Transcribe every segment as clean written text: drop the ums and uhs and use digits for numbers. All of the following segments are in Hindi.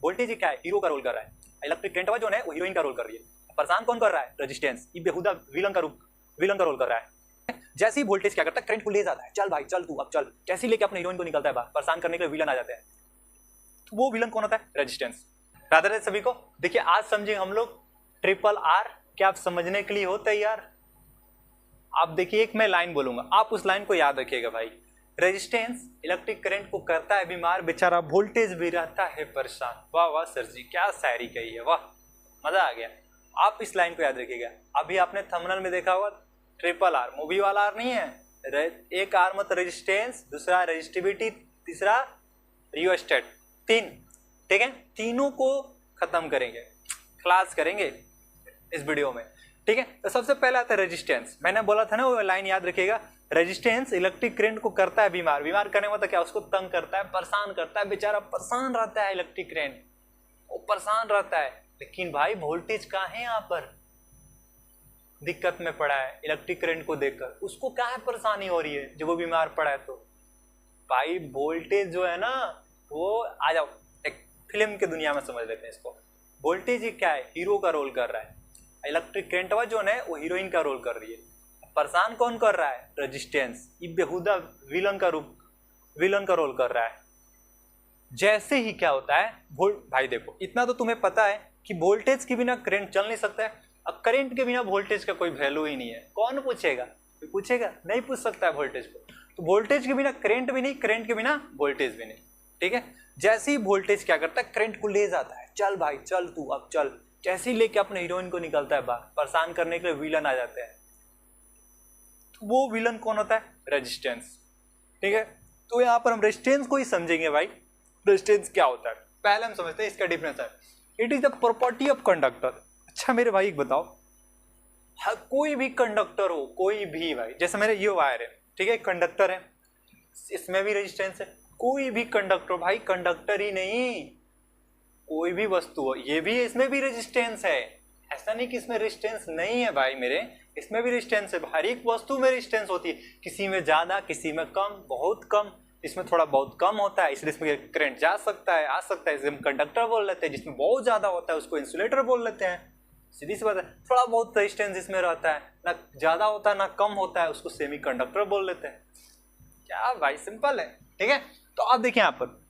वोल्टेज क्या है, हीरो का रोल कर रहा है, इलेक्ट्रिक करंट जो है वो हीरोइन का रोल कर रही है, परेशान कौन कर रहा है, रेजिस्टेंस, ये बेहुदा विलन का रोल कर रहा है। जैसे ही वोल्टेज क्या करता है, करंट को ले जाता है, चल भाई चल तू अब चल, जैसे ही लेके अपने हीरोइन को निकलता है बाहर, परेशान करने के लिए विलन आ जाते हैं। तो वो विलन कौन होता है, रेजिस्टेंस। राधे राधे सभी को। देखिए आज समझेंगे हम लोग ट्रिपल आर। क्या आप समझने के लिए हो तैयार? आप देखिए एक मैं लाइन बोलूंगा, आप उस लाइन को याद रखिएगा भाई। रेजिस्टेंस इलेक्ट्रिक करंट को करता है बीमार, बेचारा वोल्टेज भी रहता है परेशान। वाह वाह सर जी, क्या शायरी कही है, वाह मजा आ गया। आप इस लाइन को याद रखिएगा। अभी आपने थंबनेल में देखा होगा ट्रिपल आर, मूवी वाला आर नहीं है। एक आर मतलब रेजिस्टेंस, दूसरा रेजिस्टिविटी, तीसरा रियोस्टेट, तीन, ठीक है। तीनों को खत्म करेंगे, क्लास करेंगे इस वीडियो में, ठीक है। तो सबसे पहले आता है रेजिस्टेंस। मैंने बोला था ना वो लाइन याद रखिएगा। रेजिस्टेंस इलेक्ट्रिक करंट को करता है बीमार, बीमार करने में मतलब क्या, उसको तंग करता है, परेशान करता है, बेचारा परेशान रहता है इलेक्ट्रिक करंट, वो परेशान रहता है। लेकिन भाई वोल्टेज कहाँ है, यहाँ पर दिक्कत में पड़ा है इलेक्ट्रिक करंट को देखकर, उसको क्या है परेशानी हो रही है जब वो बीमार पड़ा है। तो भाई वोल्टेज जो है ना वो, आ जाओ एक फिल्म के दुनिया में समझ लेते हैं इसको। वोल्टेज क्या है, हीरो का रोल कर रहा है, इलेक्ट्रिक करंट जो है वो हीरोइन का रोल कर रही है, परेशान कौन कर रहा है, रेजिस्टेंस, ये बेहुदा विलन का रोल कर रहा है। जैसे ही क्या होता है भाई देखो इतना तो तुम्हें पता है कि वोल्टेज के बिना करंट चल नहीं सकता है। अब करंट के बिना वोल्टेज का कोई वैल्यू ही नहीं है, कौन पूछेगा, कोई पूछेगा नहीं, पूछ सकता है वोल्टेज को। तो वोल्टेज के बिना करंट भी नहीं, करंट के बिना वोल्टेज भी नहीं, ठीक है। जैसे ही वोल्टेज क्या करता है, करंट को ले जाता है, चल भाई चल तू अब चल, जैसे ही लेके अपने हीरोइन को निकलता है बाहर, परेशान करने के लिए विलन आ जाते हैं। तो वो विलन कौन होता है, रेजिस्टेंस, ठीक है। तो यहाँ पर हम रेजिस्टेंस को ही समझेंगे भाई। रेजिस्टेंस क्या होता है पहले हम समझते हैं, इसका डिफरेंस है, it is the property of conductor. अच्छा मेरे भाई एक बताओ, कोई भी कंडक्टर हो, कोई भी भाई, जैसे मेरे ये वायर है, ठीक है, कंडक्टर है, इसमें भी रेजिस्टेंस है। कोई भी कंडक्टर भाई, कंडक्टर ही नहीं, कोई भी वस्तु हो, ये भी इसमें भी रेजिस्टेंस है। ऐसा नहीं कि इसमें रेजिस्टेंस नहीं है भाई मेरे, इसमें भी रेजिस्टेंस है। हर एक वस्तु में रेजिस्टेंस होती है, किसी में ज्यादा, किसी में कम, बहुत कम। इसमें थोड़ा बहुत कम होता है इसलिए इसमें करंट जा सकता है, आ सकता है, इसे हम कंडक्टर बोल लेते हैं। जिसमें बहुत ज्यादा होता है उसको इंसुलेटर बोल लेते हैं। सीधी सी बात है, थोड़ा बहुत रेजिस्टेंस इसमें रहता है, ना ज्यादा होता है ना कम होता है, उसको सेमी कंडक्टर बोल लेते हैं। क्या भाई सिंपल है, ठीक है। तो आप देखिए यहाँ पर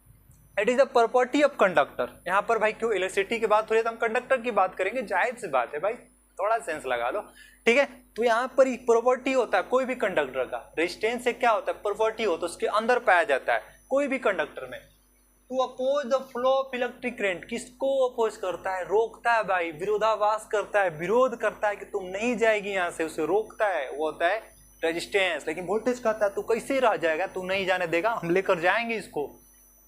it is the property of conductor. यहाँ पर भाई क्यों इलेक्ट्रिसिटी की बात हो रही है तो हम कंडक्टर की बात करेंगे, जाहिर सी बात है भाई, थोड़ा सेंस लगा लो, ठीक है। तो यहाँ पर प्रॉपर्टी होता है कोई भी कंडक्टर का, रेजिस्टेंस से क्या होता है, प्रॉपर्टी हो तो उसके अंदर पाया जाता है कोई भी कंडक्टर में। To oppose the flow of electric current, किसको अपोज करता है, रोकता है भाई, विरोधाभास करता है, विरोध करता है कि तुम नहीं जाएगी यहाँ से, उसे रोकता है, वो होता है रेजिस्टेंस। लेकिन वोल्टेज कहता है तू कैसे रह जाएगा, तू नहीं जाने देगा, हम लेकर जाएंगे इसको,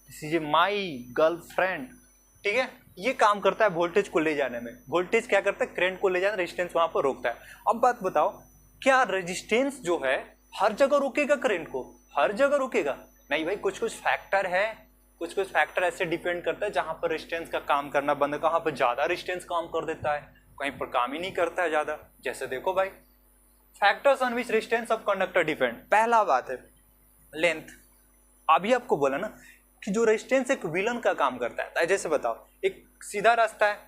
दिस इज माई गर्लफ्रेंड, ठीक है। ये काम करता है वोल्टेज को ले जाने में। वोल्टेज क्या करता है, करंट को ले जाने, रेजिस्टेंस वहां पर रोकता है। अब बात बताओ, क्या रेजिस्टेंस जो है हर जगह रोकेगा करंट को, हर जगह रोकेगा नहीं भाई, कुछ कुछ फैक्टर है, कुछ कुछ फैक्टर ऐसे डिपेंड करता है जहां पर रेजिस्टेंस का काम करना बंद है, कहां पर ज्यादा रेजिस्टेंस काम कर देता है, कहीं पर काम ही नहीं करता है ज्यादा। जैसे देखो भाई, factors on which resistance of conductor depend. पहला बात है लेंथ। अभी आपको बोला ना कि जो रेजिस्टेंस एक विलन का काम करता है। जैसे बताओ एक सीधा रास्ता है,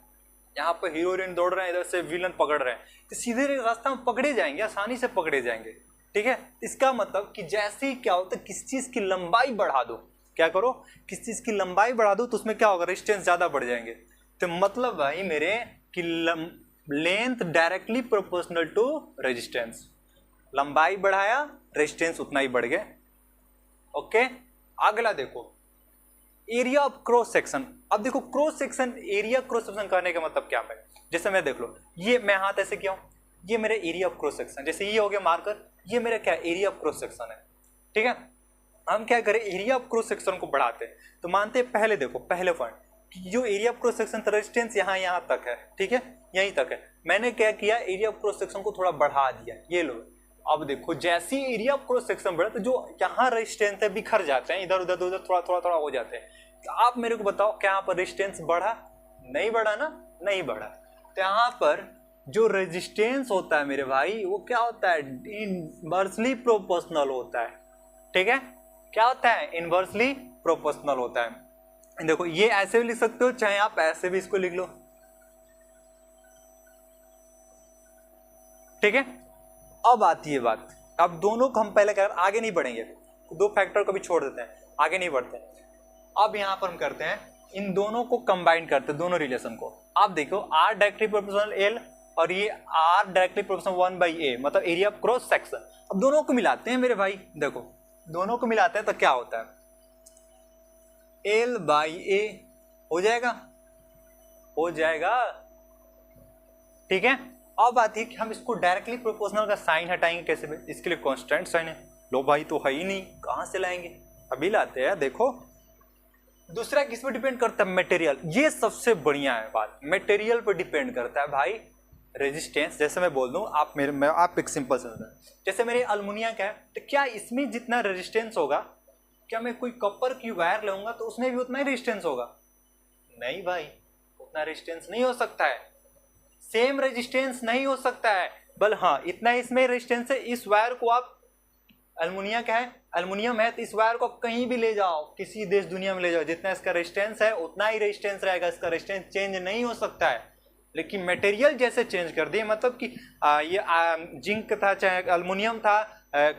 यहाँ पर हीरो हीरोइन दौड़ रहे हैं, इधर से विलन पकड़ रहे हैं, तो सीधे रास्ता में पकड़े जाएंगे, आसानी से पकड़े जाएंगे, ठीक है। इसका मतलब कि जैसे ही क्या होता है, किस चीज की लंबाई बढ़ा दो, क्या करो, किस चीज की लंबाई बढ़ा दो तो उसमें क्या होगा, रेजिस्टेंस ज्यादा बढ़ जाएंगे। तो मतलब भाई मेरे कि length directly proportional to resistance, लंबाई बढ़ाया रेजिस्टेंस उतना ही बढ़ गया, ओके। अगला देखो एरिया ऑफ क्रॉस सेक्शन। अब देखो cross section, area cross section करने का मतलब क्या है, जैसे मैं देख लो, ये मैं हाथ ऐसे किया हूं, ये मेरे एरिया ऑफ क्रॉस सेक्शन, जैसे ये हो गया मार्कर, ये मेरा क्या एरिया ऑफ क्रॉस सेक्शन है, ठीक है। हम क्या करें, एरिया ऑफ क्रॉस सेक्शन को बढ़ाते हैं। तो मानते हैं पहले देखो, पहले पॉइंट कि जो area of cross section resistance यहाँ तक है, ठीक है, यहीं तक है। मैंने क्या किया, एरिया ऑफ क्रॉस सेक्शन को थोड़ा बढ़ा दिया, ये लो। अब देखो जैसे ही एरिया ऑफ क्रॉस सेक्शन बढ़ा तो जो यहाँ रेजिस्टेंस है बिखर जाते हैं, इधर उधर उधर थोड़ा हो जाते हैं। तो आप मेरे को बताओ क्या यहाँ पर रेजिस्टेंस बढ़ा, नहीं बढ़ा ना, नहीं बढ़ा। तो यहाँ पर जो रेजिस्टेंस होता है मेरे भाई, वो क्या होता है, इनवर्सली प्रोपोर्शनल होता है, ठीक है। क्या होता है, इनवर्सली प्रोपोर्शनल होता है। देखो ये ऐसे भी लिख सकते हो, चाहे आप ऐसे भी इसको लिख लो, ठीक है। अब आती है बात, अब दोनों को हम पहले कर, आगे नहीं बढ़ेंगे, दो फैक्टर को भी छोड़ देते हैं, आगे नहीं बढ़ते। अब यहां पर हम करते हैं, इन दोनों को कंबाइन करते हैं, दोनों रिलेशन को। आप देखो R डायरेक्टली प्रोपोर्शनल L और ये R डायरेक्टली प्रोपोर्शनल 1/A, मतलब एरिया ऑफ क्रॉस सेक्शन। अब दोनों को मिलाते हैं मेरे भाई, देखो दोनों को मिलाते हैं तो क्या होता है, L/A हो जाएगा, हो जाएगा, ठीक है। अब आती है कि हम इसको डायरेक्टली प्रोपोर्शनल का साइन हटाएंगे कैसे भाई, इसके लिए कांस्टेंट साइन है। लो भाई तो है ही नहीं, कहां से लाएंगे, अभी लाते हैं। देखो दूसरा किस पर डिपेंड करता है, मटेरियल। ये सबसे बढ़िया है बात, मटेरियल पर डिपेंड करता है भाई रेजिस्टेंस। जैसे मैं बोल दूं, आप एक सिंपल समझना, जैसे मेरे अल्मुनियम का है, तो क्या इसमें जितना रेजिस्टेंस होगा, क्या मैं कोई कॉपर की वायर लूंगा तो उसमें भी उतना ही रेजिस्टेंस होगा? नहीं भाई, उतना रेजिस्टेंस नहीं हो सकता है, सेम रेजिस्टेंस नहीं हो सकता है। बल हाँ, इतना इसमें रेजिस्टेंस है, इस वायर को आप, अल्मुनियम का है, अल्मुनियम है, तो इस वायर को कहीं भी ले जाओ, किसी देश दुनिया में ले जाओ, जितना इसका रेजिस्टेंस है उतना ही रेजिस्टेंस रहेगा, इसका रेजिस्टेंस चेंज नहीं हो सकता है। लेकिन मटेरियल जैसे चेंज कर दिए, मतलब कि ये जिंक था, चाहे अल्मुनियम था,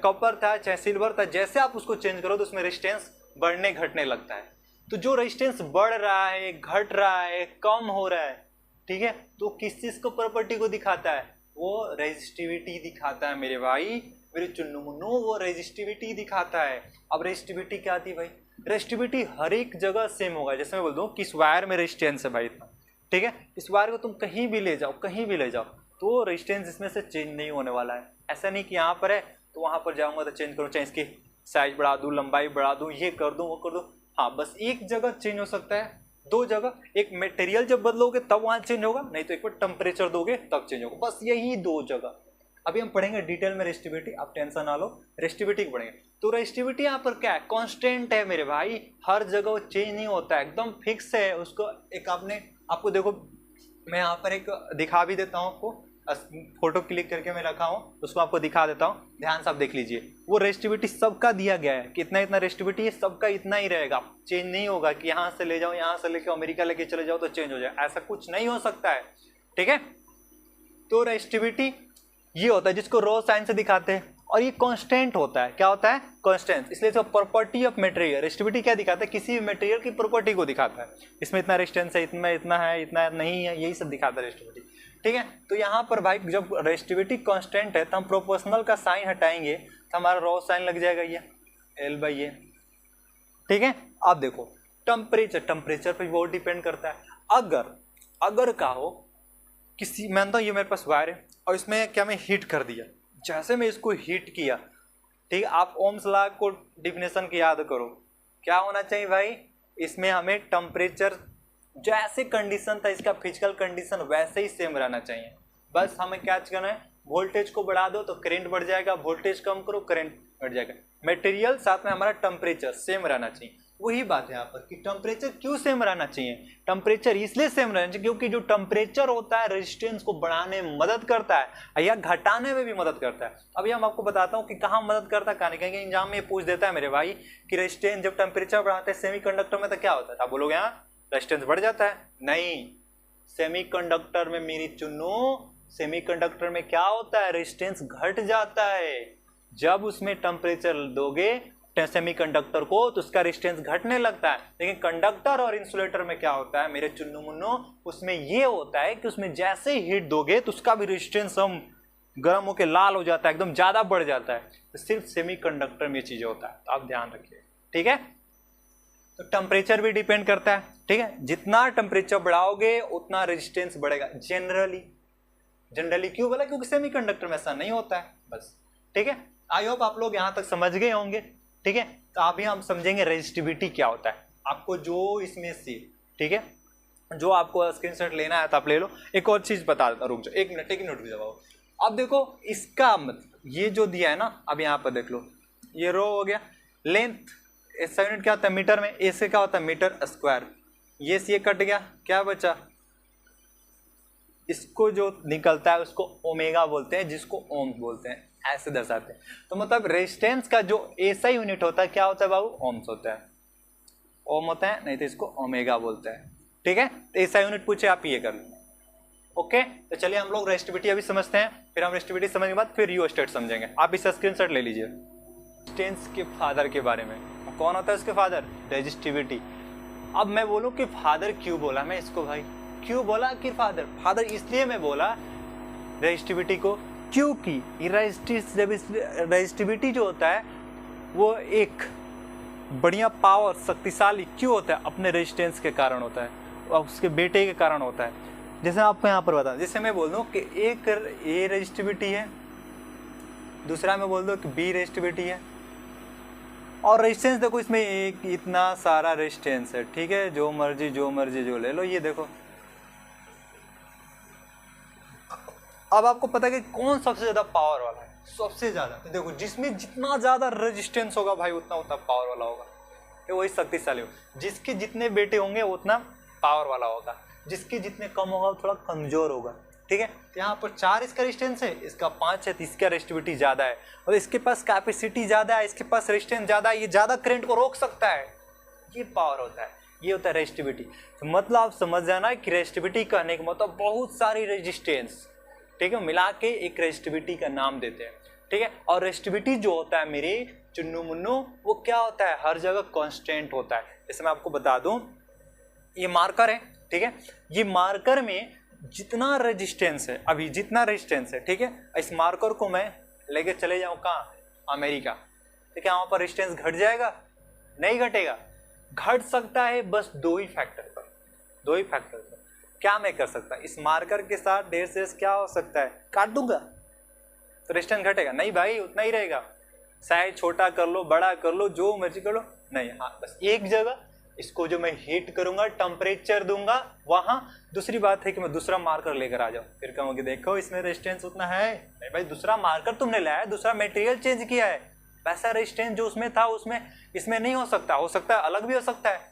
कॉपर था, चाहे सिल्वर था, जैसे आप उसको चेंज करो तो उसमें रेजिस्टेंस बढ़ने घटने लगता है। तो जो रेजिस्टेंस बढ़ रहा है, घट रहा है, कम हो रहा है, ठीक है, तो किस चीज को प्रॉपर्टी को दिखाता है, वो रेजिस्टिविटी दिखाता है मेरे भाई, मेरे चुन्नू मुन्नू, वो रेजिस्टिविटी दिखाता है। अब रेजिस्टिविटी क्या आती है भाई, रेजिस्टिविटी हर एक जगह सेम होगा। जैसे मैं बोल दूं कि इस वायर में रेजिस्टेंस है भाई इतना, ठीक है, इस वायर को तुम कहीं भी ले जाओ, कहीं भी ले जाओ, तो रेजिस्टेंस इसमें से चेंज नहीं होने वाला है। ऐसा नहीं कि यहाँ पर है तो वहां पर जाऊंगा तो चेंज करूँ, चाहे इसकी साइज बढ़ा दूं, लंबाई बढ़ा दूं, ये कर दूं, वो कर दूं, हाँ बस एक जगह चेंज हो सकता है, दो जगह, एक मटेरियल जब बदलोगे तब वहां चेंज होगा, नहीं तो एक बार टेम्परेचर दोगे तब चेंज होगा, बस यही दो जगह। अभी हम पढ़ेंगे डिटेल में रेजिस्टिविटी, आप टेंशन ना लो, रेजिस्टिविटी को पढ़ेंगे। तो रेजिस्टिविटी यहाँ पर क्या है, कांस्टेंट है मेरे भाई, हर जगह वो चेंज नहीं होता है, एकदम फिक्स है। उसको एक आपको देखो, मैं यहाँ पर एक दिखा भी देता हूँ आपको, फोटो क्लिक करके मैं रखा हूँ, उसको आपको दिखा देता हूँ, ध्यान से आप देख लीजिए। वो रेजिस्टिविटी सबका दिया गया है कि इतना इतना रेजिस्टिविटी है, सबका इतना ही रहेगा, चेंज नहीं होगा कि यहाँ से ले जाओ, यहाँ से लेके अमेरिका लेके चले जाओ तो चेंज हो जाए, ऐसा कुछ नहीं हो सकता है, ठीक है। तो रेजिस्टिविटी ये होता है जिसको रो साइन से दिखाते हैं, और ये कांस्टेंट होता है, क्या होता है, कांस्टेंट। इसलिए इसको प्रॉपर्टी ऑफ मटेरियल, रेजिस्टिविटी क्या दिखाता है, किसी भी मटेरियल की प्रॉपर्टी को दिखाता है, इसमें इतना रेजिस्टेंस है, इतना इतना है, इतना नहीं है, यही सब दिखाता है रेजिस्टिविटी, ठीक है। तो यहाँ पर भाई जब रेजिस्टिविटी कांस्टेंट है तो हम प्रोपोर्शनल का साइन हटाएंगे तो हमारा रो साइन लग जाएगा ये L/A, ठीक है। अब देखो टेम्परेचर, टेम्परेचर पर बहुत डिपेंड करता है। अगर का हो किसी, मानता हूँ ये मेरे पास वायर है और इसमें क्या मैं हीट कर दिया, जैसे मैं इसको हीट किया, ठीक है, आप ओम्स लॉ को डिफिनेशन की याद करो, क्या होना चाहिए भाई, इसमें हमें टेम्परेचर जैसे कंडीशन था इसका फिजिकल कंडीशन वैसे ही सेम रहना चाहिए। बस हमें क्या करना है, वोल्टेज को बढ़ा दो तो करंट बढ़ जाएगा, वोल्टेज कम करो करंट बढ़ जाएगा। मटेरियल साथ में हमारा टेम्परेचर सेम रहना चाहिए। वही बात है यहाँ पर कि टेम्परेचर क्यों सेम रहना चाहिए, टेम्परेचर इसलिए सेम रहना चाहिए क्योंकि जो टेम्परेचर होता है रेजिस्टेंस को बढ़ाने में मदद करता है या घटाने में भी मदद करता है। अभी हम आपको बताता हूँ कि कहाँ मदद करता है, कहीं कहीं एग्जाम में पूछ देता है मेरे भाई कि रेजिस्टेंस जब टेम्परेचर बढ़ाते हैं सेमीकंडक्टर में तो क्या होता है, आप बोलोगे यहाँ रेजिस्टेंस बढ़ जाता है, नहीं, सेमीकंडक्टर में मेरी चुन्नू, सेमीकंडक्टर में क्या होता है, रेजिस्टेंस घट जाता है। जब उसमें टेम्परेचर दोगे सेमीकंडक्टर को तो उसका रेजिस्टेंस घटने लगता है। लेकिन कंडक्टर और इंसुलेटर में क्या होता है मेरे चुन्नू मुन्नू, उसमें ये होता है कि उसमें जैसे ही हीट दोगे तो उसका भी रेजिस्टेंस हम गर्म होकर लाल हो जाता है, एकदम ज्यादा बढ़ जाता है। तो सिर्फ सेमीकंडक्टर में ये चीज होता है, तो आप ध्यान रखिए, ठीक है। तो टेम्परेचर भी डिपेंड करता है, ठीक है, जितना टेम्परेचर बढ़ाओगे उतना रेजिस्टेंस बढ़ेगा जनरली क्यों बोला, क्योंकि सेमीकंडक्टर में ऐसा नहीं होता है, बस, ठीक है। आई होप आप लोग यहां तक समझ गए होंगे, ठीक है। तो अभी हम समझेंगे रेजिस्टिविटी क्या होता है। आपको जो इसमें से, ठीक है, जो आपको स्क्रीनशॉट लेना है तो आप ले लो। एक और चीज बता देता, रुक जाओ एक मिनट भी दबाओ। अब देखो इसका मतलब ये जो दिया है ना, अब यहाँ पर देख लो, ये रो हो गया, लेंथ ऐसा यूनिट क्या होता है मीटर में, ए से क्या होता है मीटर स्क्वायर, ये से ये कट गया, क्या बचा, इसको जो निकलता है उसको ओमेगा बोलते हैं, जिसको ओम बोलते हैं, ऐसे दर्शाते हैं। तो मतलब रेजिस्टेंस का जो ऐसा यूनिट होता है क्या होता है बाबू, ओम्स होता है। ओम होता है, नहीं तो इसको ओमेगा बोलते हैं। ठीक है, तो ऐसा यूनिट पूछे आप ये कर लो। ओके, तो चलिए हम लोग रेजिस्टिविटी अभी समझते हैं, फिर हम रेजिस्टिविटी समझने के बाद फिर रियोस्टेट समझेंगे। आप इसका स्क्रीनशॉट ले लीजिए। रेजिस्टेंस के फादर के बारे में, कौन होता है उसके फादर? रेजिस्टिविटी। अब मैं बोलूं कि फादर क्यों बोला मैं इसको भाई, क्यों बोला कि फादर? फादर इसलिए मैं बोला रेजिस्टिविटी को क्योंकि रेजिस्टिविटी जो होता है वो एक बढ़िया पावर, शक्तिशाली क्यों होता है? अपने रेजिस्टेंस के कारण होता है और उसके बेटे के कारण होता है। जैसे आपको यहाँ पर बता, जैसे मैं बोल दूँ कि एक ए रेजिस्टिविटी है, दूसरा मैं बोल दूँ कि बी रेजिस्टिविटी है, और रेजिस्टेंस देखो इसमें एक इतना सारा रेजिस्टेंस है। ठीक है, जो मर्जी जो ले लो। ये देखो, अब आपको पता है कि कौन सबसे ज्यादा पावर वाला है? सबसे ज्यादा तो देखो, जिसमें जितना ज्यादा रेजिस्टेंस होगा भाई उतना उतना पावर वाला होगा, ये वही शक्तिशाली होगा। जिसके जितने बेटे होंगे उतना पावर वाला होगा, जिसके जितने कम होगा वो थोड़ा कमजोर होगा। ठीक है, तो यहाँ पर 4 इसका रेजिस्टेंस है, इसका 5 है, तो इसका रेजिस्टिविटी ज्यादा है और इसके पास कैपेसिटी ज्यादा है, इसके पास रेजिस्टेंस ज्यादा है, ये ज्यादा करंट को रोक सकता है। ये पावर होता है, ये होता है रेजिस्टिविटी। तो मतलब आप समझ जाना कि रेजिस्टिविटी कहने का मतलब बहुत सारी रेजिस्टेंस, ठीक है, मिला के एक रेजिस्टिविटी का नाम देते हैं। ठीक है, और रेजिस्टिविटी जो होता है मेरे चुन्नू मुन्नू, वो क्या होता है? हर जगह कांस्टेंट होता है। जैसे मैं आपको बता दूं, ये मार्कर है। ठीक है, ये मार्कर में जितना रेजिस्टेंस है, अभी जितना रेजिस्टेंस है, ठीक है, इस मार्कर को मैं लेके चले जाऊं कहाँ? अमेरिका, तो क्या वहां पर रेजिस्टेंस घट जाएगा? नहीं घटेगा। घट सकता है बस 2 ही फैक्टर पर, 2 ही फैक्टर पर। क्या मैं कर सकता? इस मार्कर के साथ ढेर से क्या हो सकता है? काट दूंगा तो रेजिस्टेंस घटेगा? नहीं भाई, उतना ही रहेगा। साइज छोटा कर लो, बड़ा कर लो, जो मर्जी कर लो, नहीं। हाँ, बस एक जगह इसको जो मैं हीट करूंगा, टेम्परेचर दूंगा वहां। दूसरी बात है कि मैं दूसरा मार्कर लेकर आ जाऊं, फिर कहूँगी देखो इसमें रेजिस्टेंस उतना है। नहीं भाई, दूसरा मार्कर तुमने लाया है, दूसरा मटेरियल चेंज किया है, वैसा रेजिस्टेंस जो उसमें था उसमें इसमें नहीं हो सकता। हो सकता है अलग भी हो सकता है,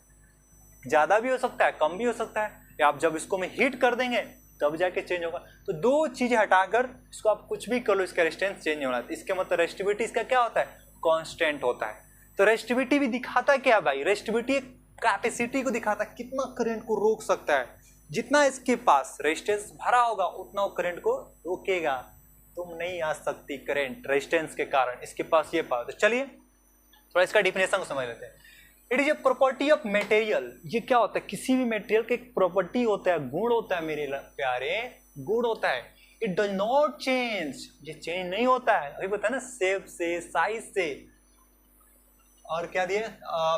ज्यादा भी हो सकता है, कम भी हो सकता है, या आप जब इसको मैं हीट कर देंगे तब जाके चेंज होगा। तो 2 चीजें हटाकर इसको आप कुछ भी कर लो, इसका रेजिस्टेंस चेंज नहीं होना। इसके मतलब रेजिस्टिविटी इसका क्या होता है? कांस्टेंट होता है। तो रेजिस्टिविटी भी दिखाता क्या भाई? रेजिस्टिविटी कैपेसिटी को दिखाता है, कितना करंट को रोक सकता है। जितना इसके पास रेजिस्टेंस भरा होगा उतना वो करंट को रोकेगा। तुम नहीं आ सकती करंट रेजिस्टेंस के कारण, इसके पास ये पावर। तो चलिए थोड़ा इसका डिफिनेशन को समझ लेते हैं। It is a property of material. ये क्या होता है? किसी भी मटेरियल का एक प्रॉपर्टी होता है, गुण होता है मेरे प्यारे, गुण होता है। इट डज नॉट चेंज, ये चेंज नहीं होता है। अभी पता है ना, शेप से, साइज से, और क्या दिए?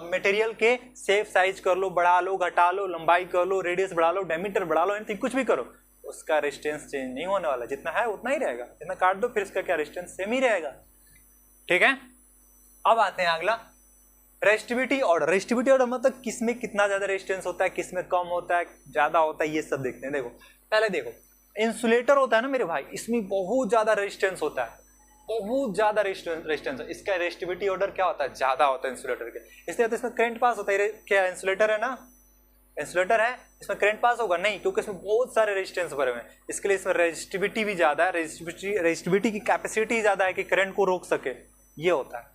मटेरियल के शेप साइज कर लो, बढ़ा लो, घटा लो, लंबाई कर लो, रेडियस बढ़ा लो, डायमीटर बढ़ा लो, एनीथिंग कुछ भी करो, उसका रेजिस्टेंस चेंज नहीं होने वाला। जितना है उतना ही रहेगा। जितना काट दो फिर इसका क्या रेजिस्टेंस सेम ही रहेगा। ठीक है, अब आते हैं अगला, रेजिस्टिविटी ऑर्डर। रेजिस्टिविटी ऑर्डर मतलब किसमें कितना ज्यादा रेजिस्टेंस होता है, किसमें कम होता है, ज्यादा होता है, ये सब देखते हैं। देखो पहले देखो, इंसुलेटर होता है ना मेरे भाई, इसमें बहुत ज्यादा रेजिस्टेंस होता है, बहुत ज्यादा रेजिस्टेंस। इसका रेजिस्टिविटी ऑर्डर क्या होता है? ज्यादा होता है इंसुलेटर के, इसलिए तो इसमें करंट पास होता है। क्या इंसुलेटर है ना, इंसुलेटर है, इसमें करंट पास होगा नहीं, क्योंकि इसमें बहुत सारे रेजिस्टेंस भरे हुए हैं। इसके लिए इसमें रेजिस्टिविटी भी ज्यादा है, रेजिस्टिविटी की कैपेसिटी ज्यादा है कि करंट को रोक सके, ये होता है।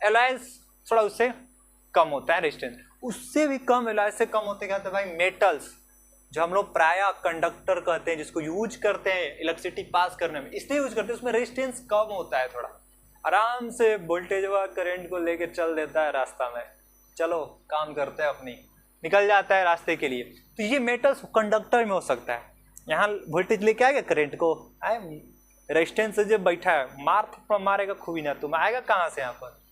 एलॉयज थोड़ा उससे कम होता है रेजिस्टेंस, उससे भी कम, एलॉय से कम होते क्या होता है भाई? मेटल्स, जो हम लोग प्राय कंडक्टर कहते हैं, जिसको यूज करते हैं इलेक्ट्रिसिटी पास करने में, इसलिए यूज करते हैं। उसमें रेजिस्टेंस कम होता है, थोड़ा आराम से वोल्टेज व करंट को लेके चल देता है रास्ता में, चलो काम करते हैं अपनी, निकल जाता है रास्ते के लिए। तो ये मेटल्स कंडक्टर में हो सकता है। यहाँ वोल्टेज लेके आएगा, करंट को आए, रेजिस्टेंस से जब बैठा है मारेगा खूबी ना, तुम आएगा कहाँ से यहाँ पर?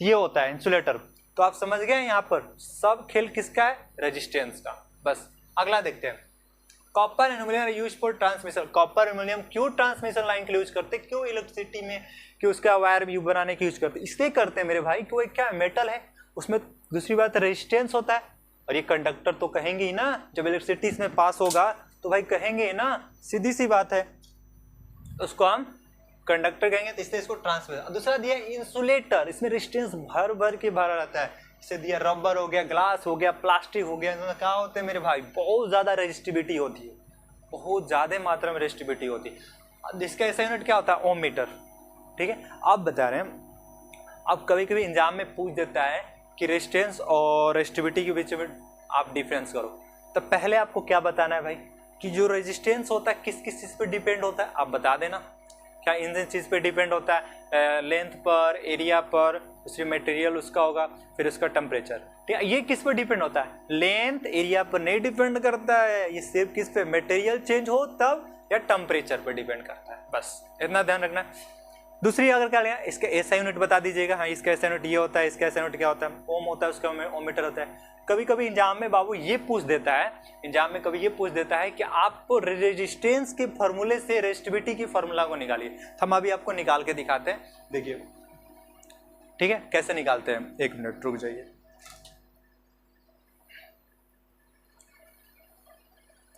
ये होता है इंसुलेटर। तो आप समझ गए यहाँ पर सब खेल किसका है? रेजिस्टेंस का। बस अगला देखते हैं, copper aluminium use for transmission. Copper aluminium क्यों ट्रांसमिशन लाइन के लिए यूज करते हैं, क्यों इलेक्ट्रिसिटी में, क्यों उसका वायर भी बनाने के यूज करते हैं? इसलिए करते हैं मेरे भाई कि वो क्या मेटल है, उसमें दूसरी बात रेजिस्टेंस होता है, और ये कंडक्टर तो कहेंगे ही ना, जब इलेक्ट्रिसिटी इसमें पास होगा तो भाई कहेंगे ही ना, सीधी सी बात है, उसको हम कंडक्टर कहेंगे, तो इसलिए इसको ट्रांसमिशन। दूसरा दिया इंसुलेटर, इसमें रेजिस्टेंस भर भर के भरा रहता है। इसे दिया रबर हो गया, ग्लास हो गया, प्लास्टिक हो गया, इनमें क्या होते हैं मेरे भाई? बहुत ज्यादा रेजिस्टिविटी होती है, बहुत ज्यादा मात्रा में रेजिस्टिविटी होती है। इसका ऐसा यूनिट क्या होता है? ओम मीटर। ठीक है, आप बता रहे हैं, अब कभी कभी एग्जाम में पूछ देता है कि रेजिस्टेंस और रेजिस्टिविटी के बीच में आप डिफरेंस करो, तो पहले आपको क्या बताना है भाई कि जो रेजिस्टेंस होता है किस किस चीज़ पे डिपेंड होता है, आप बता देना। क्या इन चीज़ पे डिपेंड होता है, लेंथ पर, एरिया पर, दूसरी मटेरियल उसका होगा, फिर उसका टेम्परेचर। ठीक है, ये किस पे डिपेंड होता है? लेंथ एरिया पर नहीं डिपेंड करता है, ये सिर्फ किस पे, मटेरियल चेंज हो तब, या टेम्परेचर पर डिपेंड करता है। बस इतना ध्यान रखना है। दूसरी अगर क्या लेना, इसका एसआई यूनिट बता दीजिएगा। हाँ, इसका एसआई यूनिट ये होता है, इसका एसआई यूनिट क्या होता है, ओम होता है, उसका ओमीटर होता है। कभी कभी एग्जाम में बाबू ये पूछ देता है, एग्जाम में कभी ये पूछ देता है कि आपको रेजिस्टेंस के फॉर्मूले से रेजिस्टिविटी की फॉर्मूला को निकालिए। हम अभी आपको निकाल के दिखाते हैं, देखिए। ठीक है, कैसे निकालते हैं, एक मिनट रुक जाइए।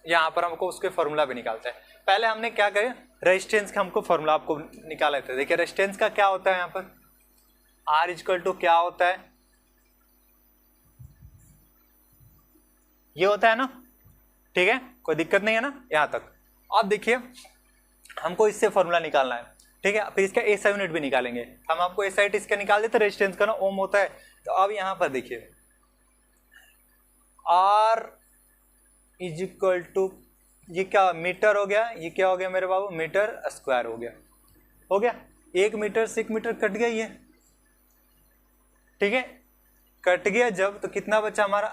यहाँ पर हमको उसके फॉर्मूला भी निकालते हैं। पहले हमने क्या करें, रेजिस्टेंस का हमको फॉर्मूला आपको निकाले थे। देखिए रेजिस्टेंस का क्या होता है, यहाँ पर R इक्वल टू क्या होता है, ये होता है ना। ठीक है, कोई दिक्कत नहीं है ना यहाँ तक। अब देखिए हमको इससे फॉर्मूला निकालना है। ठीक है, फिर इसका एसआई यूनिट भी निकालेंगे। हम आपको एसआई इसका निकाल देते, रेजिस्टेंस का ना ओम होता है। तो अब यहाँ पर देखिए R इज इक्वल टू, ये क्या मीटर हो गया, ये क्या हो गया मेरे बाबू, मीटर स्क्वायर हो गया। हो गया, 1 मीटर से 1 मीटर कट गया ये। ठीक है, कट गया जब, तो कितना बचा हमारा,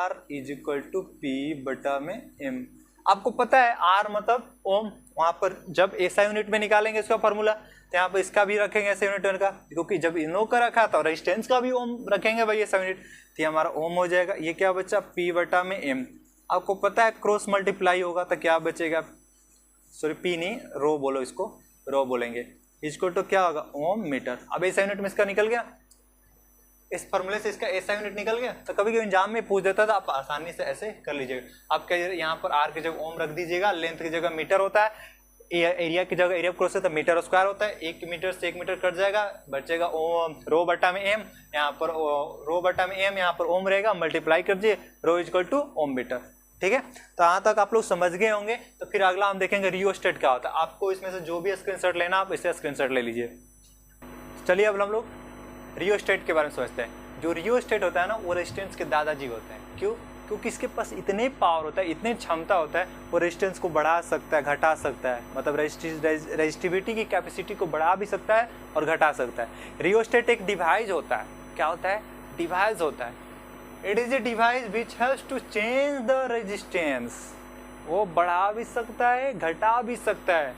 R is equal to P बटा में M। आपको पता है R मतलब ओम, वहां पर जब एसआई यूनिट में निकालेंगे इसका फॉर्मूला, तो यहाँ पर इसका भी रखेंगे एसआई यूनिट का, क्योंकि जब इनो का रखा था रेजिस्टेंस का भी ओम रखेंगे भाई एसआई यूनिट, तो हमारा ओम हो जाएगा। ये क्या बचा, P बटा में M। आपको पता है क्रॉस मल्टीप्लाई होगा तो क्या बचेगा, सॉरी P नहीं, रो बोलो, इसको रो बोलेंगे। इसको तो क्या होगा, ओम मीटर। अब एसआई यूनिट में इसका निकल गया, इस फॉर्मूले से इसका एसआई यूनिट निकल गया। तो कभी कभी एग्जाम में पूछ देता था, आप आसानी से ऐसे कर लीजिएगा। आप क्या, यहाँ पर R की जगह ओम रख दीजिएगा, लेंथ की जगह मीटर होता है, एरिया की जगह एरिया क्रॉस होता है, मीटर स्क्वायर होता है। 1 मीटर से 1 मीटर कट जाएगा, बचेगा ओम, रो बटा में M। यहाँ पर रो बटा में M, यहाँ पर ओम रहेगा, मल्टीप्लाई कर दीजिए, rho equal two ohm metre. ठीक है, तो यहाँ तक आप लोग समझ गए होंगे। तो फिर अगला हम देखेंगे रियोस्टेट क्या होता है। आपको इसमें से जो भी स्क्रीनशॉट लेना, आप इससे स्क्रीनशॉट ले लीजिए। चलिए अब हम लोग रियोस्टेट के बारे में सोचते हैं। जो रियोस्टेट होता है ना, वो रेजिस्टेंस के दादाजी होते हैं। क्यों? क्योंकि इसके पास इतने पावर होता है, इतने क्षमता होता है, वो रेजिस्टेंस को बढ़ा सकता है, घटा सकता है। मतलब रेजिस्टिविटी की कैपेसिटी को बढ़ा भी सकता है और घटा सकता है। रियोस्टेट एक डिवाइस होता है। क्या होता है? डिवाइस होता है। It is a device which helps to change the resistance. वो बढ़ा भी सकता है, घटा भी सकता है।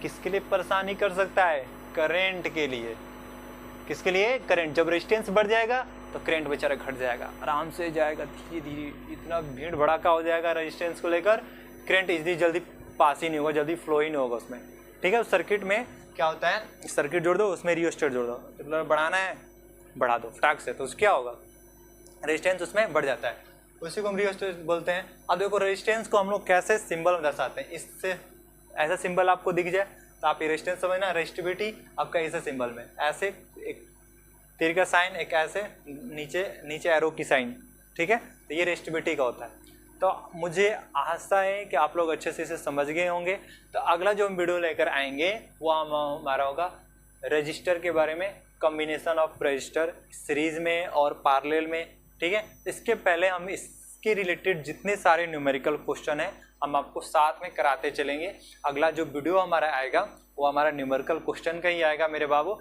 किसके लिए परेशानी कर सकता है? करंट के लिए। किसके लिए? करंट। जब रेजिस्टेंस बढ़ जाएगा तो करंट बेचारा घट जाएगा, आराम से जाएगा धीरे धीरे। इतना भीड़ भड़ाका हो जाएगा रेजिस्टेंस को लेकर, करंट इतनी जल्दी पास ही नहीं होगा, जल्दी फ्लो ही नहीं होगा उसमें। ठीक है, उस सर्किट में क्या होता है, सर्किट जोड़ दो, उसमें रियोस्टेट जोड़ दो। मतलब बढ़ाना है, बढ़ा दो फटाक से, तो क्या होगा, रेजिस्टेंस उसमें बढ़ जाता है। उसी को हम रियोस्टेट बोलते हैं। अब देखो रेजिस्टेंस को हम लोग कैसे सिंबल में दर्शाते हैं। इससे ऐसा सिंबल आपको दिख जाए तो आप ये रेजिस्टेंस समझना, रेजिस्टिविटी आपका ऐसे सिंबल में, ऐसे एक तीर का साइन, एक ऐसे नीचे एरो की साइन। ठीक है, तो ये रेजिस्टिविटी का होता है। तो मुझे आशा है कि आप लोग अच्छे से इसे समझ गए होंगे। तो अगला जो हम वीडियो लेकर आएंगे वो हमारा होगा रजिस्टर के बारे में, कॉम्बिनेशन ऑफ रजिस्टर सीरीज में और पैरेलल में। ठीक है, इसके पहले हम इसके रिलेटेड जितने सारे न्यूमेरिकल क्वेश्चन हैं हम आपको साथ में कराते चलेंगे। अगला जो वीडियो हमारा आएगा वो हमारा न्यूमेरिकल क्वेश्चन का ही आएगा मेरे बाबू।